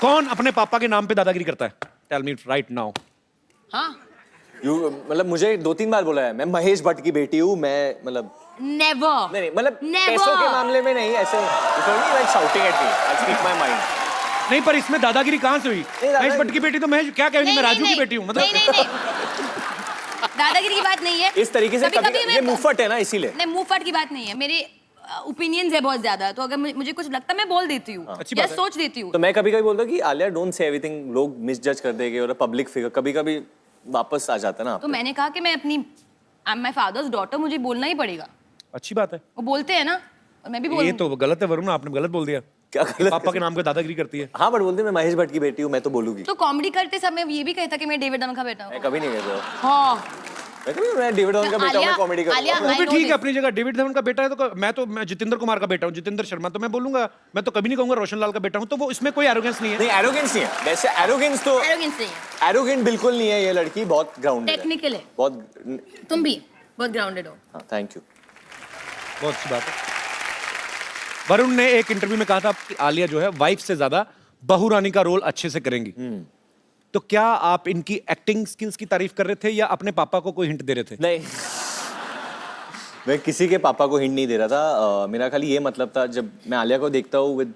कौन अपने पापा के नाम पे दादागिरी करता है? Tell me right now. हाँ, मतलब मुझे 2-3 बार बोला है, मैं महेश भट्ट की बेटी हूँ, मैं मतलब नेवर। नहीं मतलब Never. पैसों के मामले में नहीं, ऐसे like shouting at me, I speak my mind. नहीं, पर इसमें दादागिरी कहाँ से हुई? महेश भट्ट की बेटी तो महेश, क्या कहेंगे? मैं राजू की बेटी हूँ, मतलब नहीं। दादागिरी की बात नहीं है। इस तरीके से कभी ये मुफ्फट है ना, इसीलिए। नहीं, मुफ्फट की बात नहीं है। मेरे ओपिनियंस है बहुत ज्यादा, तो अगर मुझे कुछ लगता है मैं बोल देती हूँ अच्छी या बात है। सोच देती हूँ। तो मैं कभी कभी बोलता हूँ कि आलिया डोंट से एवरीथिंग, लोग मिसजज कर देंगे, और पब्लिक फिगर कभी कभी वापस आ जाता है ना। तो मैंने कहा कि मैं अपनी I am my father's daughter, मुझे बोलना ही पड़ेगा। अच्छी बात है। वो बोलते हैं ना, और मैं भी ये बोलूँ। तो गलत है वरुण, आपने गलत बोल दिया। क्या गलत? पापा के नाम पे दादागिरी करती है। हाँ, बट बोलते मैं महेश भट्ट की बेटी हूँ, मैं तो बोलूंगी। तो कॉमेडी करते समय ये भी कहता कि मैं डेविड डन का बेटा हूँ। मैं कभी नहीं कहता। हाँ, मैं डेविड धवन का बेटा हूं, मैं कॉमेडी आलिया, करूंगा। वो भी I know ठीक है, this. अपनी जगह डेविड धवन का बेटा है तो मैं जितेंद्र कुमार का बेटा हूँ, जितेंद्र शर्मा, तो मैं बोलूंगा, मैं तो कभी नहीं कहूंगा रोशन लाल का बेटा हूँ, तो वो इसमें कोई एरोगेंस नहीं है। नहीं, एरोगेंस नहीं है वैसे, एरोगेंस तो Arrogance नहीं है, एरोगेंट बिल्कुल नहीं है ये लड़की, बहुत ग्राउंडेड है, टेक्निकल है, बहुत। तुम भी बहुत ग्राउंडेड हो। हाँ, थैंक यू। बहुत अच्छी बात है। वरुण ने एक इंटरव्यू में कहा था कि आलिया जो है वाइफ से ज्यादा बहू रानी का रोल अच्छे से करेंगी। तो क्या आप इनकी एक्टिंग स्किल्स की तारीफ कर रहे थे या अपने पापा को कोई हिंट दे रहे थे? नहीं, मैं किसी के पापा को हिंट नहीं दे रहा था। मेरा खाली ये मतलब था, जब मैं आलिया को देखता हूँ विद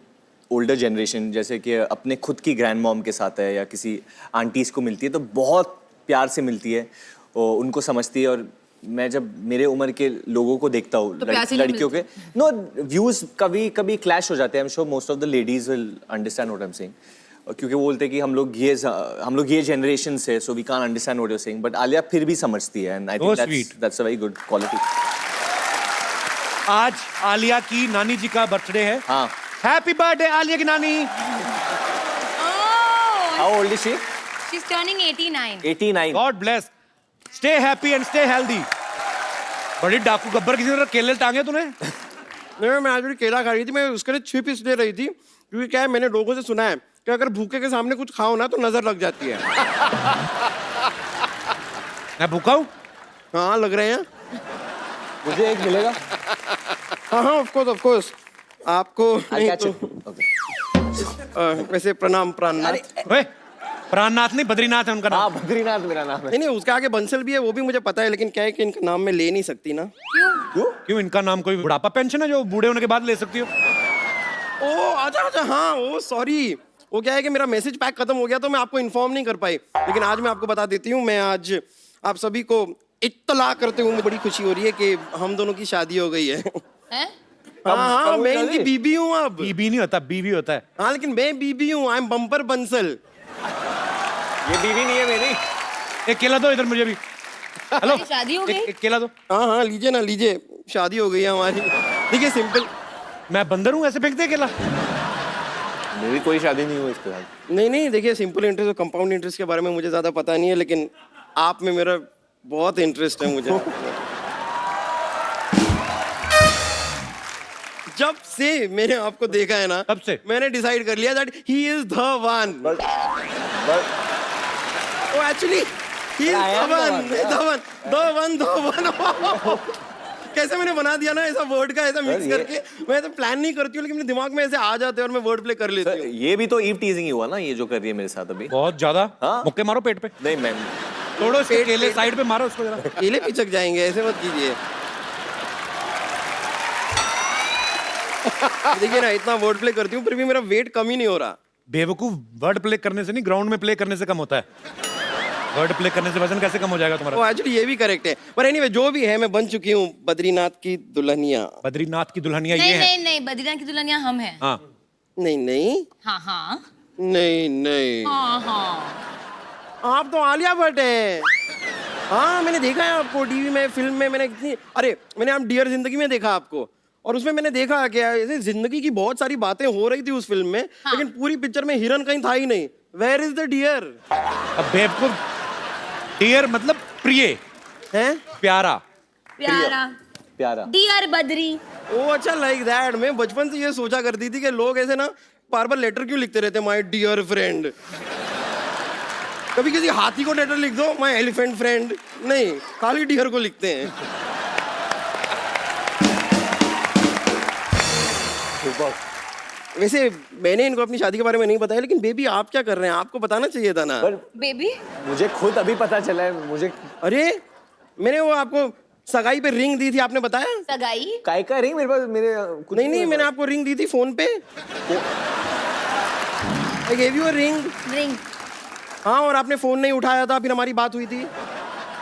ओल्डर जनरेशन, जैसे कि अपने खुद की ग्रैंड मॉम के साथ है या किसी आंटीज को मिलती है, तो बहुत प्यार से मिलती है, और उनको समझती है। और मैं जब मेरे उम्र के लोगों को देखता हूँ, तो प्यार से नहीं लड़कियों के नो व्यूज कभी कभी क्लैश हो जाते हैं। I am sure most of the ladies will understand what I am saying, क्योंकि वो बोलते हैं कि हम लोग ये जनरेशन से, so we can't understand what you are saying, but Alia फिर भी समझती है, and I Oh, think sweet. That's a very good quality. आज आलिया की नानी जी का बर्थडे है। हाँ। हैप्पी बर्थडे आलिया की नानी। How old is she? She's turning 89. 89। God bless, stay happy and stay healthy. बड़ी डाकू गब्बर, किसी तरह केले टांगे तूने? नहीं, मैं आज भी केला खा रही थी, मैं उसके लिए 6 पीस ले रही थी, क्योंकि क्या है, मैंने लोगों से सुना है कि अगर भूखे के सामने कुछ खाओ ना तो नजर लग जाती है। मैं भूखा हूँ? हाँ, लग रहे हैं। मुझे एक मिलेगा? हाँ हाँ, ऑफ कोर्स आपको I'll नहीं catch तो, it. Okay. वैसे प्रणाम प्राणनाथ। ओए, प्राणनाथ नहीं, बद्रीनाथ है उनका हाँ, नाम। बद्रीनाथ मेरा नाम है। नहीं नहीं, उसके आगे बंसल भी है, वो भी मुझे पता है, लेकिन क्या है कि इनका नाम मैं ले नहीं सकती ना। क्यों, इनका नाम कोई बुढ़ापा पेंशन है जो बूढ़े होने के बाद ले सकती हो? ओ अच्छा, हाँ, ओ सॉरी, वो क्या है कि मेरा मैसेज पैक खत्म हो गया तो मैं आपको इन्फॉर्म नहीं कर पाई, लेकिन आज मैं आपको बता देती हूँ। मैं आज आप सभी को इत्तला करते हुए मुझे बड़ी खुशी हो रही है कि हम दोनों की शादी हो गई है। हैं? हाँ, मैं इनकी बीबी हूँ अब। बीबी नहीं होता, बीवी होता है। हाँ, लेकिन मैं बीबी हूँ, आई एम बम्पर बंसल। ये बीवी नहीं है मेरी। एक केला दो इधर मुझे भी। हेलो, हमारी शादी हो गई? एक केला दो। हाँ हाँ, लीजिए ना, लीजिए, शादी हो गई है हमारी। देखिए सिंपल। मैं बंदर हूँ, ऐसे फेंक दे केला? मेरी कोई शादी नहीं हुई इसके साथ। नहीं नहीं, देखिए सिंपल इंटरेस्ट और कंपाउंड इंटरेस्ट के बारे में मुझे ज्यादा पता नहीं है, लेकिन आप में मेरा बहुत इंटरेस्ट है मुझे। जब से मैंने आपको देखा है ना, तब से मैंने डिसाइड कर लिया that he is the one. Oh actually he is the one. कैसे मैंने बना दिया ना ऐसा वर्ड का, ऐसा मिक्स करके। मैं तो प्लान नहीं करती हूँ, लेकिन मेरे दिमाग में ऐसे आ जाते हैं और मैं वर्ड प्ले कर लेती हूँ। ये भी तो ईव टीजिंग ही हुआ ना, ये जो कर रही है मेरे साथ अभी। बहुत ज्यादा। हाँ? मुक्के मारो पेट पे। नहीं, मैं तोड़ो इसके केले, साइड पे मारो उसको जरा। केले पिचक जाएंगे, ऐसे मत कीजिए। देखिए ना, इतना वर्ड प्ले करती हूँ फिर भी मेरा वेट कम ही नहीं हो रहा। बेवकूफ, वर्ड प्ले करने से नहीं, ग्राउंड में प्ले करने से कम होता है। वर्ड प्ले करने से वजन कैसे कम हो जाएगा तुम्हारा? वो एक्चुअली ये भी करेक्ट है, पर एनीवे जो भी है, मैं बन चुकी हूँ बद्रीनाथ की दुल्हनिया। बद्रीनाथ की दुल्हनिया ये नहीं है। नहीं नहीं, बद्रीनाथ की दुल्हनिया हम हैं। हाँ, नहीं नहीं हाँ हाँ नहीं नहीं, हाँ हाँ। आप तो आलिया भट्ट है। हाँ, मैंने देखा है आपको टीवी में, फिल्म में। मैंने कितनी, अरे मैंने आप डियर जिंदगी में देखा आपको, और उसमें मैंने देखा कि ऐसे जिंदगी की बहुत सारी बातें हो रही थी उस फिल्म में। हाँ। लेकिन पूरी पिक्चर में हिरन कहीं था ही नहीं। Where is the dear? अब बेवकूफ, डियर मतलब प्रिय है, प्यारा प्यारा। डियर बद्री। ओ अच्छा, लाइक दैट। मैं बचपन से ये सोचा करती थी कि लोग ऐसे ना बार बार लेटर क्यों लिखते रहते, माय डियर फ्रेंड। कभी किसी हाथी को लेटर लिख दो, माय एलिफेंट फ्रेंड। नहीं, खाली डियर को लिखते हैं। वैसे मैंने इनको अपनी शादी के बारे में नहीं बताया, लेकिन बेबी आप क्या कर रहे हैं, आपको बताना चाहिए था ना। बेबी, मुझे खुद अभी पता चला है। मुझे अरे मैंने वो आपको सगाई पे रिंग दी थी, आपने बताया? सगाई? काय का रिंग मेरे पास, मेरे कुछ नहीं नहीं, मैंने आपको रिंग दी थी फोन पे। I gave you a ring. Ring? हाँ, और आपने फोन नहीं उठाया था, फिर हमारी बात हुई थी।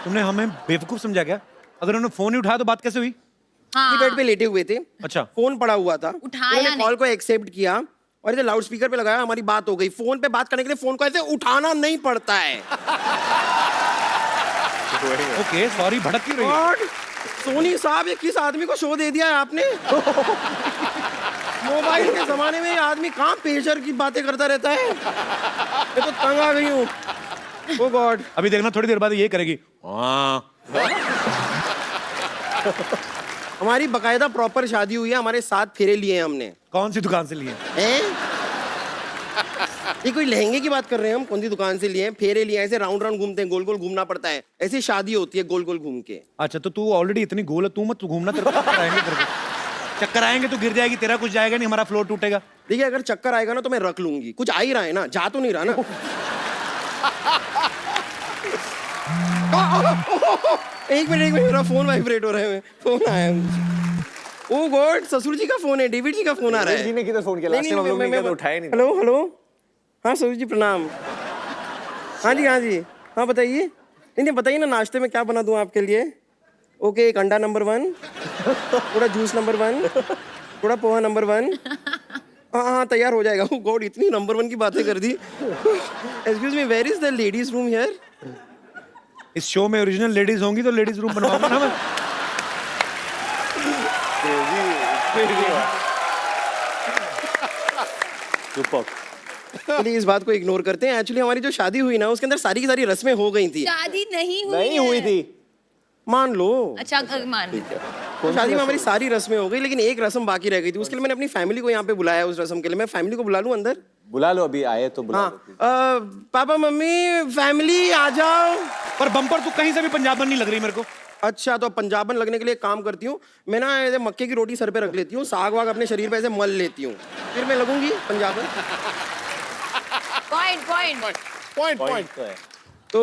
तुमने हमें बेवकूफ समझा क्या? अगर उन्होंने फोन ही उठाया तो बात कैसे हुई? हाँ। बेड पे लेटे हुए थे, अच्छा, फोन पड़ा हुआ था, उठाया उन्होंने कॉल को एक्सेप्ट किया और इसे लाउड स्पीकर पे लगाया, हमारी बात हो गई। फोन पे बात करने के लिए फोन को ऐसे उठाना नहीं पड़ता है। ओके, सॉरी, भड़क क्यों रही है? गॉड, सोनी साहब, ये किस आदमी को शो दे दिया है आपने? मोबाइल के जमाने में ये आदमी कहाँ पेशर की बातें करता रहता है। मैं तो तंग आ गई हूँ। ओ गॉड। अभी देखना, थोड़ी देर बाद ये करेगी। हाँ, हमारी बकायदा प्रॉपर शादी हुई है, हमारे 7 फेरे लिए हैं हमने। कौन सी दुकान से लिए? हैं? ये कोई लहंगे की बात कर रहे हैं हम? कौन सी दुकान से लिए हैं? फेरे लिए हैं, ऐसे राउंड राउंड घूमते हैं, गोल गोल घूमना पड़ता है, ऐसी शादी होती है गोल गोल घूम के। अच्छा तो तू ऑलरेडी इतनी गोल है, तू मत घूमना, तेरे को चक्कर आएंगे, तेरे को चक्कर आएंगे तो गिर जाएगी, तेरा कुछ जाएगा नहीं, हमारा फ्लोर टूटेगा। देखिए अगर चक्कर आएगा ना तो मैं रख लूंगी, कुछ आ ही रहा है ना, जा तो नहीं रहा ना। एक मिनट मेरा फोन वाइब्रेट हो रहा है, फोन आया है। ओ गॉड, ससुर जी का फोन है, डेविड जी का फोन आ रहा है। जी ने किधर फोन किया? नहीं, लास्ट टाइम हम लोग ने किया तो उठाया नहीं। हेलो हेलो, हाँ ससुर जी प्रणाम। हाँ जी हाँ बताइए। नहीं बताइए ना, नाश्ते में क्या बना दूं आपके लिए? ओके, एक अंडा नंबर 1, थोड़ा जूस नंबर 1, थोड़ा पोहा नंबर 1। हाँ तैयार हो जाएगा। ओ गॉड, इतनी नंबर 1 की बातें कर दी। Excuse me, where is the ladies room here? इस शो में ओरिजिनल लेडीज होंगी तो लेडीज रूम बनवाऊंगा ना मैं। चलिए इस बात को इग्नोर करते हैं। एक्चुअली हमारी जो शादी हुई ना, उसके अंदर सारी की सारी रस्में हो गई थी। शादी नहीं हुई नहीं हुई थी। मान लो। अच्छा मान लो। तो शादी में हमारी सारी रस्में हो गई, लेकिन एक रस्म बाकी रह गई थी। उसके लिए मैंने अपनी फैमिली को यहाँ पे बुलाया। उस रस्म के लिए मैं फैमिली को बुला लूं अंदर? बुला लो, अभी आए तो बुला लो। पापा मम्मी फैमिली आ जाओ। पर बम्पर तू कहीं से भी पंजाबन नहीं लग रही मेरे को। अच्छा तो पंजाबन लगने के लिए एक काम करती हूँ, मैं ना ऐसे मक्के की रोटी सर पे रख लेती हूँ, साग वाग अपने शरीर पे ऐसे मल लेती हूँ, फिर मैं लगूंगी पंजाबन। पॉइंट तो है। तो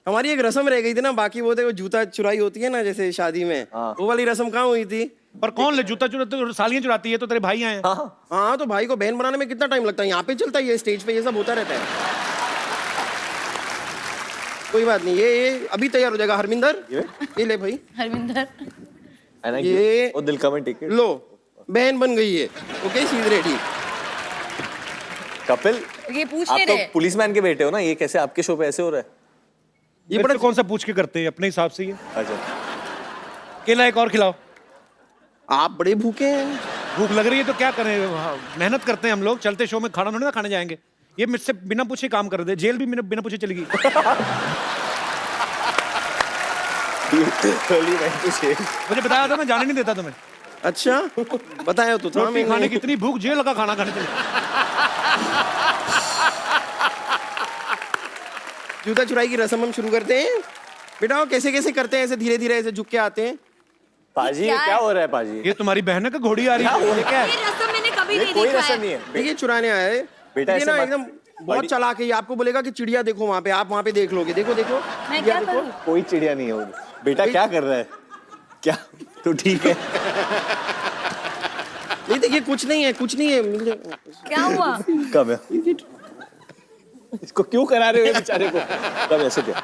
हमारी एक रस्म रह गई थी ना बाकी, वो देखो जूता चुराई होती है ना जैसे शादी में, वो वाली रस्म कहाँ हुई थी? पर कौन ले जूता चुराते? सालियां चुराती है तो तेरे भाई आए हैं। हाँ तो भाई को बहन बनाने में कितना टाइम लगता है? यहाँ पे चलता है, ये स्टेज पे ये सब होता रहता है। कोई बात नहीं, ये अभी तैयार हो जाएगा। हरमिंदर ये ले भाई। हरविंदर ये वो दिल का में टिकट लो, बहन बन गई है। Okay she is ready. Kapil, ये पूछ आप ले तो रहे। पुलिसमैन के बेटे हो ना, ये कैसे आपके शो पे ऐसे हो रहा है? ये बड़ा कौन सा पूछ के करते हैं, अपने हिसाब से। ये अच्छा, केला एक और खिलाओ। आप बड़े भूखे हैं। भूख लग रही है तो क्या करें, मेहनत करते हैं हम लोग, चलते शो में खाना थोड़ी ना खाने जाएंगे। ये मुझसे बिना पूछे काम कर दे, जेल भी बिना पूछे चली गई। मुझे बताया था, मैं जाने नहीं देता तुम्हें। अच्छा बताया तो था। रोटी खाने की इतनी भूख, जेल लगा खाना खाने चले। जूता चुराई की रस्म हम शुरू करते हैं। बेटा कैसे कैसे करते हैं? ऐसे धीरे धीरे ऐसे झुक के आते हैं। पाजी ये क्या हो रहा है? पाजी ये तुम्हारी बहन है का घोड़ी आ रही है? ये क्या है? ये रस्म मैंने कभी नहीं कोई देखा रस्म है। नहीं है। देखिए चुराने आया है बेटा, ये ऐसे ना मत- एकदम बहुत चालाक है। ये आपको बोलेगा कि चिड़िया देखो वहाँ पे, आप वहाँ पे देख लोगे। देखो देखो मैं चिड़िया क्या देखो। करूं? कोई चिड़िया नहीं है उधर। बेटा क्या कर रहा है? क्या तू ठीक है? नहीं देखिए कुछ नहीं है, कुछ नहीं है। मिल जाएगा। क्या हुआ? कब है? इसको क्यों करा रहे हो बेचारे को? कब ऐसे क्या?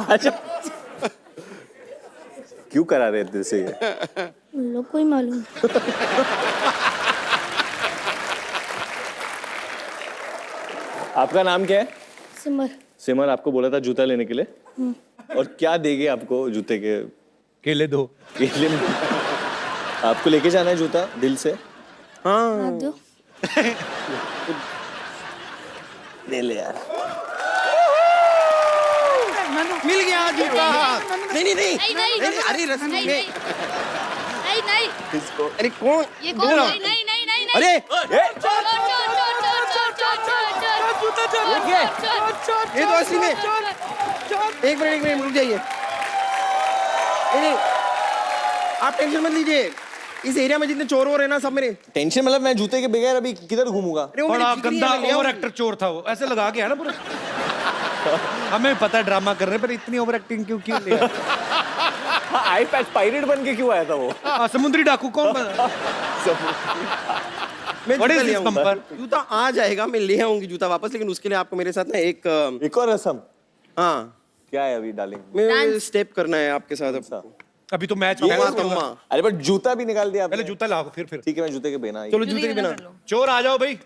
अच्छा क्यों करा रहे थे इसे? लोग कोई मालूम। आपका नाम क्या है? सिमर। सिमर आपको बोला था जूता लेने के लिए, और क्या देंगे आपको जूते के? केले दो। केले में आपको लेके जाना है जूता दिल से? हाँ आप दो। ले ले यार। मिल गया जूता। नहीं नहीं नहीं नहीं, नहीं, नहीं, अरे रस्म नहीं, में नहीं नहीं इसको अरे कौन ये कौन? बोला? नहीं नहीं नहीं नहीं अरे चोर चोर चोर चोर चोर चोर चोर चोर ये तो असली में। एक मिनट रुक जाइए। नहीं नहीं आप टेंशन मत लीजिए, इस एरिया में जितने चोर हो रहे हैं ना सब मेरे। टेंशन मतलब मैं जूते के बगैर अभी किधर घूमूंगा? अरे वो बड़ा मेरी ठिकरी गंदा है, मैं ले ओवर आऊं। एक्टर चोर था वो, ऐसे लगा के है ना पूरा। हमें पता है ड्रामा कर रहे हैं, पर इतनी ओवर एक्टिंग क्यों ले आए? आई पैच पायरेट बन के क्यों आया था वो? समुद्री डाकू कौन बना? मैं What जूता is ले this आऊंगा। bumper? जूता आ जाएगा, मैं ले आऊंगी जूता वापस, लेकिन उसके लिए आपको मेरे साथ ना एक और रस्म हाँ क्या है अभी डार्लिंग? मैं स्टेप करना है आपके साथ अब। अभी तो मैच तम्मा तम्मा। अरे बट जूता भी निकाल दिया आपने। पहले जूता लाओ फिर ठीक है, मैं जूते के बिना चलो जूते के बिना। चोर आ जाओ भाई।